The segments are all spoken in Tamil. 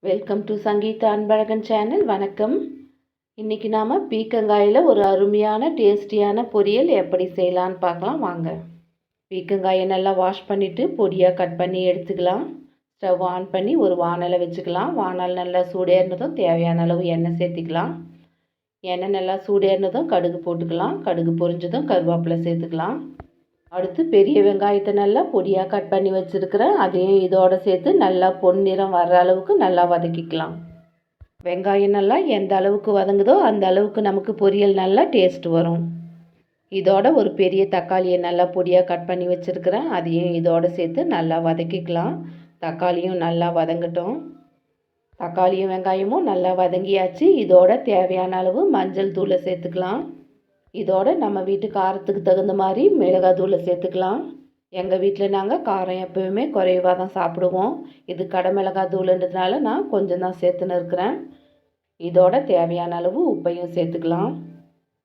Welcome to Sangeetha Anbazhagan channel. வணக்கம். இன்றைக்கி நாம் பீக்கங்காயில் ஒரு அருமையான டேஸ்டியான பொரியல் எப்படி செய்யலான்னு பார்க்கலாம் வாங்க. பீக்கங்காயை நல்லா வாஷ் பண்ணிவிட்டு பொடியாக கட் பண்ணி எடுத்துக்கலாம். ஸ்டவ் ஆன் பண்ணி ஒரு வானலை வச்சுக்கலாம். வானல் நல்லா சூடேறினதும் தேவையான அளவு எண்ணெய் சேர்த்துக்கலாம். எண்ணெய் நல்லா சூடேறினதும் கடுகு போட்டுக்கலாம். கடுகு பொரிஞ்சதும் கருவேப்பிலை சேர்த்துக்கலாம். அடுத்து பெரிய வெங்காயத்தை நல்லா பொடியாக கட் பண்ணி வச்சுருக்கிறேன். அதையும் இதோடு சேர்த்து நல்லா பொன்னிறம் வர்ற அளவுக்கு நல்லா வதக்கிக்கலாம். வெங்காயம் நல்லா எந்த அளவுக்கு வதங்குதோ அந்த அளவுக்கு நமக்கு பொரியல் நல்லா டேஸ்ட் வரும். இதோட ஒரு பெரிய தக்காளியை நல்லா பொடியாக கட் பண்ணி வச்சுருக்கிறேன். அதையும் இதோடு சேர்த்து நல்லா வதக்கிக்கலாம். தக்காளியும் நல்லா வதங்கட்டும். தக்காளியும் வெங்காயமும் நல்லா வதங்கியாச்சு. இதோட தேவையான அளவு மஞ்சள் தூளை சேர்த்துக்கலாம். இதோட நம்ம வீட்டு காரத்துக்கு தகுந்த மாதிரி மிளகாத்தூளை சேர்த்துக்கலாம். எங்கள் வீட்டில் நாங்கள் காரம் எப்போவுமே குறைவாக தான் சாப்பிடுவோம். இது கடை மிளகாத்தூளுன்றதுனால நான் கொஞ்சம் தான் சேர்த்துன்னு இருக்கிறேன். இதோட தேவையான அளவு உப்பையும் சேர்த்துக்கலாம்.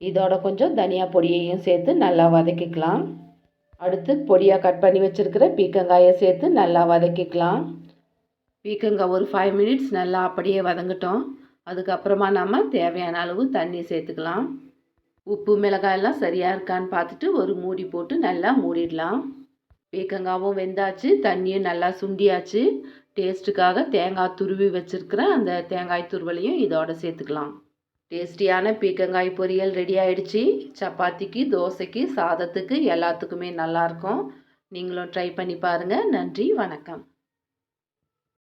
இதோட கொஞ்சம் தனியா பொடியையும் சேர்த்து நல்லா வதக்கிக்கலாம். அடுத்து பொடியாக கட் பண்ணி வச்சுருக்கிற பீக்கங்காயை சேர்த்து நல்லா வதக்கிக்கலாம். பீக்கங்காய் ஒரு 5 மினிட்ஸ் நல்லா அப்படியே வதங்கட்டும். அதுக்கப்புறமா நம்ம தேவையான அளவு தண்ணி சேர்த்துக்கலாம். உப்பு மிளகாயெல்லாம் சரியாக இருக்கான்னு பார்த்துட்டு ஒரு மூடி போட்டு நல்லா மூடிடலாம். பீக்கங்காவும் வெந்தாச்சு, தண்ணியும் நல்லா சுண்டியாச்சு. டேஸ்ட்டுக்காக தேங்காய் துருவி வச்சுருக்கிறேன். அந்த தேங்காய் துருவலையும் இதோட சேர்த்துக்கலாம். டேஸ்டியான பீக்கங்காய் பொரியல் ரெடி ஆகிடுச்சு. சப்பாத்திக்கு, தோசைக்கு, சாதத்துக்கு எல்லாத்துக்குமே நல்லாயிருக்கும். நீங்களும் ட்ரை பண்ணி பாருங்கள். நன்றி, வணக்கம்.